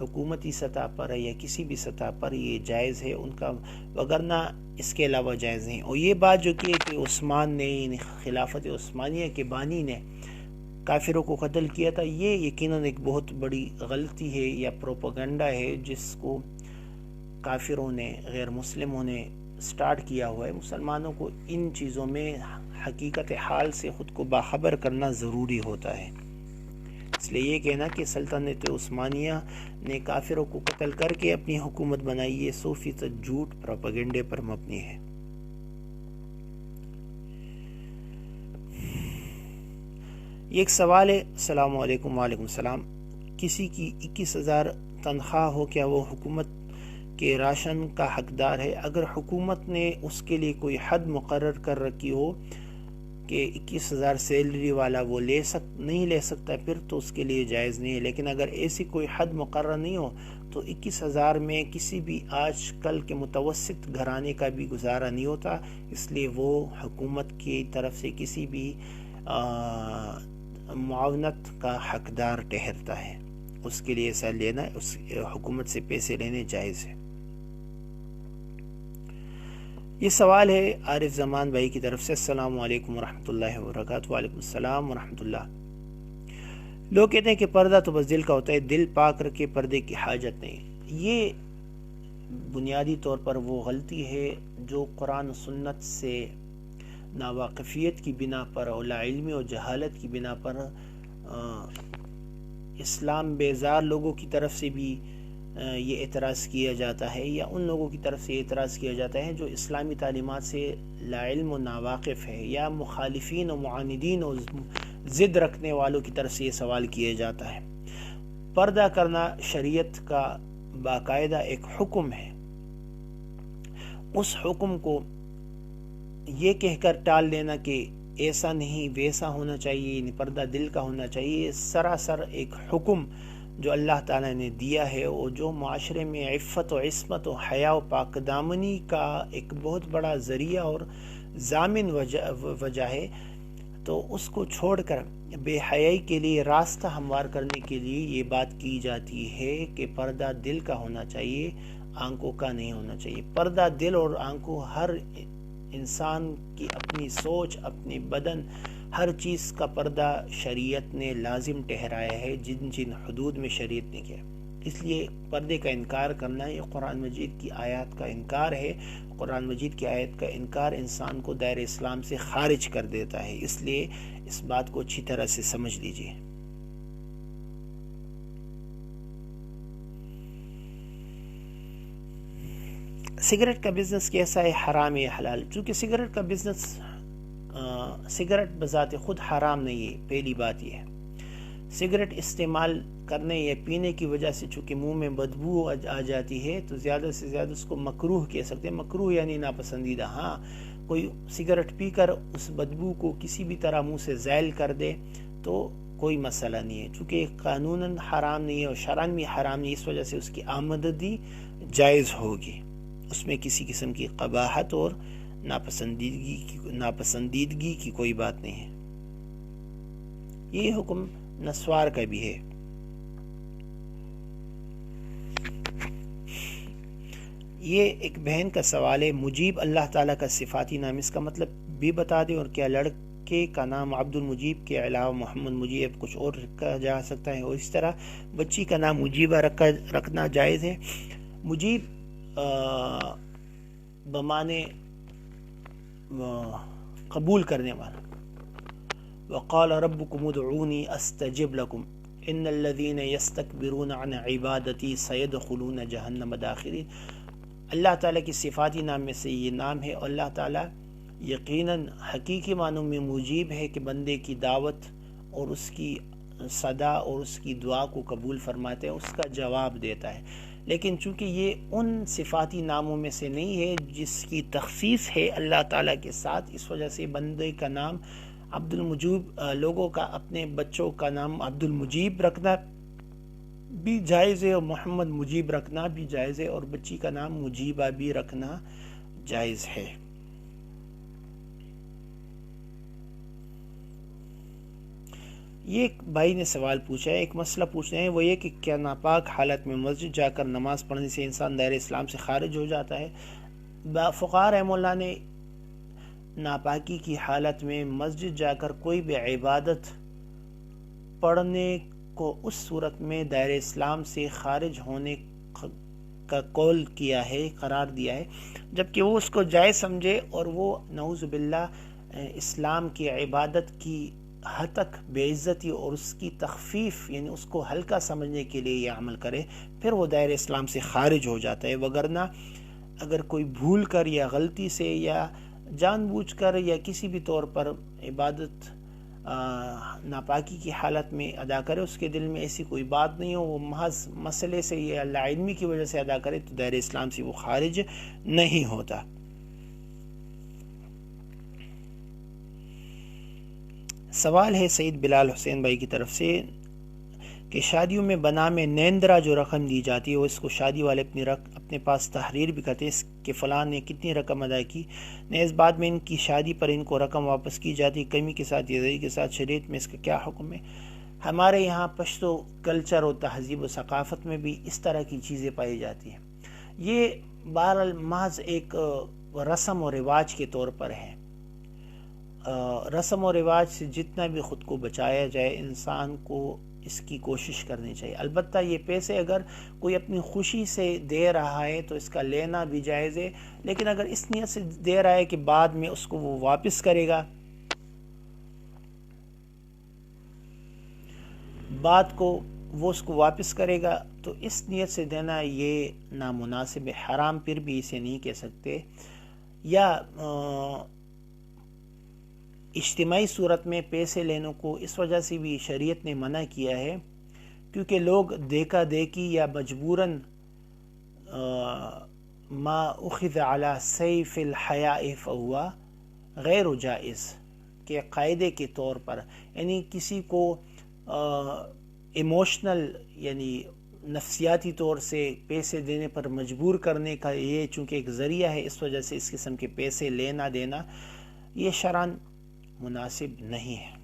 حکومتی سطح پر یا کسی بھی سطح پر یہ جائز ہے ان کا، وگرنہ اس کے علاوہ جائز نہیں۔ اور یہ بات جو کہ عثمان نے، یعنی خلافت عثمانیہ کے بانی نے کافروں کو قتل کیا تھا، یہ یقیناً ایک بہت بڑی غلطی ہے یا پروپیگنڈا ہے جس کو کافروں نے، غیر مسلموں نے سٹارٹ کیا ہوا ہے۔ مسلمانوں کو ان چیزوں میں حقیقت حال سے خود کو باخبر کرنا ضروری ہوتا ہے۔ اس لیے یہ کہنا کہ سلطنت عثمانیہ نے کافروں کو قتل کر کے اپنی حکومت بنائی، یہ 100% جھوٹ پروپیگنڈے پر مبنی ہے۔ یہ ایک سوال ہے، السلام علیکم وعلیکم السلام، کسی کی 21,000 تنخواہ ہو، کیا وہ حکومت کے راشن کا حقدار ہے؟ اگر حکومت نے اس کے لیے کوئی حد مقرر کر رکھی ہو کہ 21,000 سیلری والا وہ نہیں لے سکتا، پھر تو اس کے لیے جائز نہیں ہے، لیکن اگر ایسی کوئی حد مقرر نہیں ہو تو 21,000 میں کسی بھی آج کل کے متوسط گھرانے کا بھی گزارا نہیں ہوتا، اس لیے وہ حکومت کی طرف سے کسی بھی معاونت کا حقدار ٹھہرتا ہے، اس کے لیے ایسا لینا، اس حکومت سے پیسے لینے جائز ہے۔ یہ سوال ہے عارف زمان بھائی کی طرف سے، السلام علیکم ورحمۃ اللہ وبرکاتہ۔ وعلیکم السلام ورحمۃ اللہ۔ لوگ کہتے ہیں کہ پردہ تو بس دل کا ہوتا ہے، دل پاک رکھے پردے کی حاجت نہیں۔ یہ بنیادی طور پر وہ غلطی ہے جو قرآن و سنت سے ناواقفیت کی بنا پر اور لاعلمی اور جہالت کی بنا پر اسلام بیزار لوگوں کی طرف سے بھی یہ اعتراض کیا جاتا ہے، یا ان لوگوں کی طرف سے اعتراض کیا جاتا ہے جو اسلامی تعلیمات سے لاعلم و ناواقف ہے، یا مخالفین و معاندین و ضد رکھنے والوں کی طرف سے یہ سوال کیا جاتا ہے۔ پردہ کرنا شریعت کا باقاعدہ ایک حکم ہے، اس حکم کو یہ کہہ کر ٹال دینا کہ ایسا نہیں ویسا ہونا چاہیے، یعنی پردہ دل کا ہونا چاہیے، سراسر ایک حکم جو اللہ تعالیٰ نے دیا ہے، اور جو معاشرے میں عفت و عصمت و حیا و پاک دامنی کا ایک بہت بڑا ذریعہ اور ضامن وجہ ہے۔ تو اس کو چھوڑ کر بے حیائی کے لیے راستہ ہموار کرنے کے لیے یہ بات کی جاتی ہے کہ پردہ دل کا ہونا چاہیے، آنکھوں کا نہیں ہونا چاہیے۔ پردہ دل اور آنکھوں، ہر انسان کی اپنی سوچ، اپنی بدن، ہر چیز کا پردہ شریعت نے لازم ٹھہرایا ہے، جن جن حدود میں شریعت نے کیا۔ اس لیے پردے کا انکار کرنا یہ قرآن مجید کی آیات کا انکار ہے۔ قرآن مجید کی آیت کا انکار انسان کو دائرہ اسلام سے خارج کر دیتا ہے، اس لیے اس بات کو اچھی طرح سے سمجھ لیجیے۔ سگریٹ کا بزنس کیسا ہے؟ حرام ہے حلال؟ چونکہ سگریٹ کا بزنس، سگریٹ بذات خود حرام نہیں ہے، پہلی بات یہ ہے۔ سگریٹ استعمال کرنے یا پینے کی وجہ سے چونکہ منہ میں بدبو آ جاتی ہے تو زیادہ سے زیادہ اس کو مکروہ کہہ سکتے ہیں۔ مکروہ یعنی ناپسندیدہ۔ ہاں، کوئی سگریٹ پی کر اس بدبو کو کسی بھی طرح منہ سے زائل کر دے تو کوئی مسئلہ نہیں ہے، چونکہ قانوناً حرام نہیں ہے اور شرعاً بھی حرام نہیں، اس وجہ سے اس کی آمدنی جائز ہوگی، اس میں کسی قسم کی قباحت اور ناپسندیدگی کی کوئی بات نہیں ہے۔ یہ حکم نسوار کا بھی ہے۔ یہ ایک بہن کا سوال ہے، مجیب اللہ تعالیٰ کا صفاتی نام، اس کا مطلب بھی بتا دیں، اور کیا لڑکے کا نام عبد المجیب کے علاوہ محمد مجیب کچھ اور رکھا جا سکتا ہے، اور اس طرح بچی کا نام مجیبہ رکھنا جائز ہے؟ مجیب بمانے قبول کرنے والا۔ وقال ربكم ادعوني استجب لكم ان الذين يستكبرون عن عبادتي سيدخلون جہنم داخرین۔ اللہ تعالیٰ کی صفاتی نام میں سے یہ نام ہے، اور اللہ تعالیٰ یقیناً حقیقی معنوں میں مجیب ہے کہ بندے کی دعوت اور اس کی صدا اور اس کی دعا کو قبول فرماتے ہیں، اس کا جواب دیتا ہے۔ لیکن چونکہ یہ ان صفاتی ناموں میں سے نہیں ہے جس کی تخصیص ہے اللہ تعالیٰ کے ساتھ، اس وجہ سے بندے کا نام عبد المجیب، لوگوں کا اپنے بچوں کا نام عبد المجیب رکھنا بھی جائز ہے، اور محمد مجیب رکھنا بھی جائز ہے، اور بچی کا نام مجیبہ بھی رکھنا جائز ہے۔ یہ ایک بھائی نے سوال پوچھا ہے، ایک مسئلہ پوچھ رہے ہیں، وہ یہ کہ کیا ناپاک حالت میں مسجد جا کر نماز پڑھنے سے انسان دائرہ اسلام سے خارج ہو جاتا ہے؟ فقہاء رحمہ اللہ نے ناپاکی کی حالت میں مسجد جا کر کوئی بھی عبادت پڑھنے کو اس صورت میں دائرہ اسلام سے خارج ہونے کا قول کیا ہے، قرار دیا ہے، جبکہ وہ اس کو جائز سمجھے اور وہ نعوذ باللہ اسلام کی عبادت کی حد تک بے عزتی اور اس کی تخفیف یعنی اس کو ہلکا سمجھنے کے لیے یہ عمل کرے، پھر وہ دائرہ اسلام سے خارج ہو جاتا ہے۔ وگرنہ اگر کوئی بھول کر یا غلطی سے یا جان بوجھ کر یا کسی بھی طور پر عبادت ناپاکی کی حالت میں ادا کرے، اس کے دل میں ایسی کوئی بات نہیں ہو، وہ محض مسئلے سے یا لا علمی کی وجہ سے ادا کرے، تو دائرہ اسلام سے وہ خارج نہیں ہوتا۔ سوال ہے سعید بلال حسین بھائی کی طرف سے کہ شادیوں میں بنا میں نیندرا جو رقم دی جاتی ہے، وہ اس کو شادی والے اپنے پاس تحریر بھی کرتے ہیں کہ فلاں نے کتنی رقم ادا کی، نیز بعد میں ان کی شادی پر ان کو رقم واپس کی جاتی، کمی کے ساتھ یا زری کے ساتھ، شریعت میں اس کا کیا حکم ہے؟ ہمارے یہاں پشتو کلچر اور تہذیب و ثقافت میں بھی اس طرح کی چیزیں پائی جاتی ہیں۔ یہ بہرحال محض ایک رسم و رواج کے طور پر ہے۔ رسم و رواج سے جتنا بھی خود کو بچایا جائے، انسان کو اس کی کوشش کرنی چاہیے۔ البتہ یہ پیسے اگر کوئی اپنی خوشی سے دے رہا ہے تو اس کا لینا بھی جائز ہے، لیکن اگر اس نیت سے دے رہا ہے کہ بعد میں اس کو وہ واپس کرے گا، بعد کو وہ اس کو واپس کرے گا، تو اس نیت سے دینا یہ نامناسب ہے، حرام پھر بھی اسے نہیں کہہ سکتے۔ یا اجتماعی صورت میں پیسے لینے کو اس وجہ سے بھی شریعت نے منع کیا ہے کیونکہ لوگ دیکھا دیکھی یا مجبوراً ما اخذ علی سیف الحیاء فہو غیر جائز کے قاعدے کے طور پر، یعنی کسی کو ایموشنل یعنی نفسیاتی طور سے پیسے دینے پر مجبور کرنے کا یہ چونکہ ایک ذریعہ ہے، اس وجہ سے اس قسم کے پیسے لینا دینا یہ شرعاً مناسب نہیں ہے۔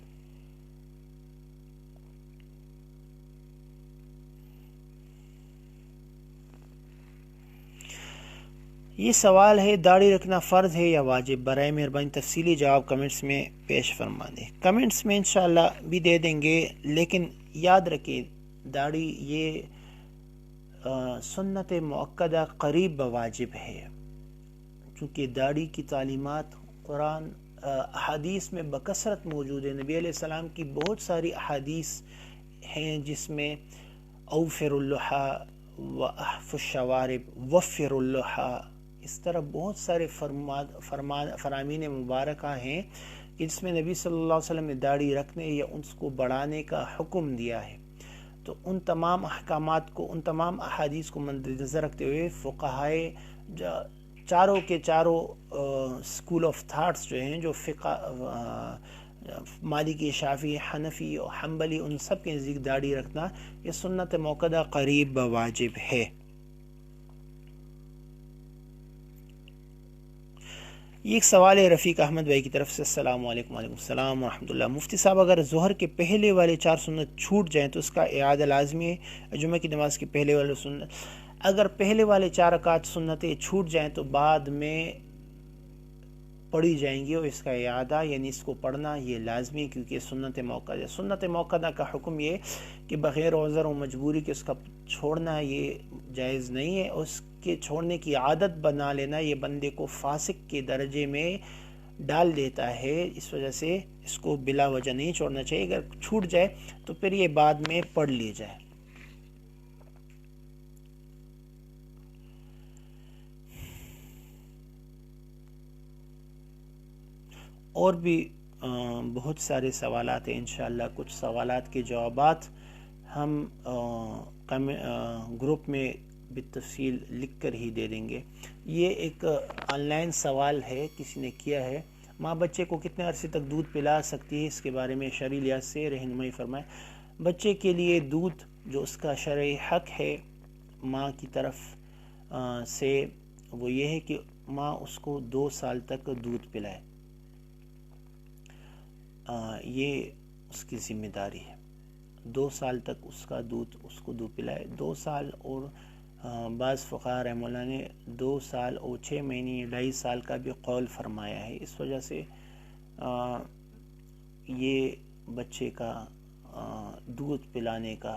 یہ سوال ہے داڑھی رکھنا فرض ہے یا واجب؟ برائے مہربانی تفصیلی جواب کمنٹس میں پیش فرما دیں۔ کمنٹس میں انشاءاللہ بھی دے دیں گے، لیکن یاد رکھیں داڑھی یہ سنت مؤکدہ قریب بواجب ہے، چونکہ داڑھی کی تعلیمات قرآن احادیث میں بکثرت موجود ہے۔ نبی علیہ السلام کی بہت ساری احادیث ہیں جس میں اوفر اللحى واحف الشوارب وفر اللحى، اس طرح بہت سارے فرامین مبارکہ ہیں جس میں نبی صلی اللہ علیہ وسلم نے داڑھی رکھنے یا اس کو بڑھانے کا حکم دیا ہے۔ تو ان تمام احکامات کو، ان تمام احادیث کو مد نظر رکھتے ہوئے فقہائے چاروں کے چاروں اسکول آف تھاٹس جو ہیں، جو فقہ مالکی، شافعی، حنفی اور حنبلی، ان سب کے نزدیک داڑھی رکھنا یہ سنت موقدہ قریب بواجب ہے۔ یہ ایک سوال ہے رفیق احمد بھائی کی طرف سے۔ السلام علیکم۔ وعلیکم السلام ورحمۃ اللہ۔ مفتی صاحب اگر ظہر کے پہلے والے 4 سنت چھوٹ جائیں تو اس کا اعادہ لازمی ہے؟ جمعہ کی نماز کے پہلے والے سنت، اگر پہلے والے 4 رکعت سنتیں چھوٹ جائیں تو بعد میں پڑھی جائیں گی، اور اس کا اعادہ یعنی اس کو پڑھنا یہ لازمی ہے، کیونکہ سنت موقدہ ہے۔ سنت موقدہ کا حکم یہ کہ بغیر عذر و مجبوری کے اس کا چھوڑنا یہ جائز نہیں ہے، اور اس کے چھوڑنے کی عادت بنا لینا یہ بندے کو فاسق کے درجے میں ڈال دیتا ہے۔ اس وجہ سے اس کو بلا وجہ نہیں چھوڑنا چاہیے، اگر چھوٹ جائے تو پھر یہ بعد میں پڑھ لی جائے۔ اور بھی بہت سارے سوالات ہیں، انشاءاللہ کچھ سوالات کے جوابات ہم گروپ میں بالتفصیل لکھ کر ہی دے دیں گے۔ یہ ایک آن لائن سوال ہے، کسی نے کیا ہے، ماں بچے کو کتنے عرصے تک دودھ پلا سکتی ہے، اس کے بارے میں شرعی لحاظ سے رہنمائی فرمائیں۔ بچے کے لیے دودھ جو اس کا شرعی حق ہے ماں کی طرف سے وہ یہ ہے کہ ماں اس کو 2 سال تک دودھ پلائے، یہ اس کی ذمہ داری ہے۔ 2 سال تک اس کو دودھ پلائے، 2 سال، اور بعض فقہاء رحمہ اللہ نے 2 سال اور 6 مہینے 2.5 سال کا بھی قول فرمایا ہے۔ اس وجہ سے یہ بچے کا دودھ پلانے کا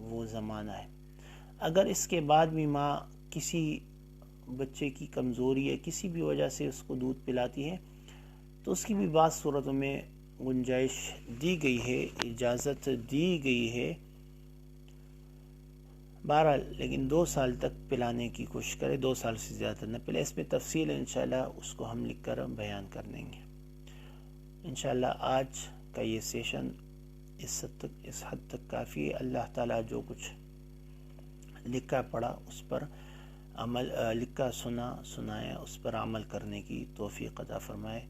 وہ زمانہ ہے۔ اگر اس کے بعد بھی ماں کسی بچے کی کمزوری یا کسی بھی وجہ سے اس کو دودھ پلاتی ہے تو اس کی بھی بعض صورتوں میں گنجائش دی گئی ہے، اجازت دی گئی ہے، بہرحال لیکن 2 سال تک پلانے کی کوشش کرے، 2 سال سے زیادہ نہ پلے۔ اس میں تفصیل انشاءاللہ اس کو ہم لکھ کر بیان کر دیں گے۔ انشاءاللہ آج کا یہ سیشن اس حد تک کافی ہے۔ اللہ تعالیٰ جو کچھ لکھا پڑھا اس پر عمل، لکھا سنایا اس پر عمل کرنے کی توفیق عطا فرمائے۔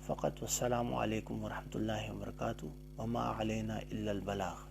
فقط والسلام علیکم ورحمۃ اللہ وبرکاتہ، وما علینا الا البلاغ۔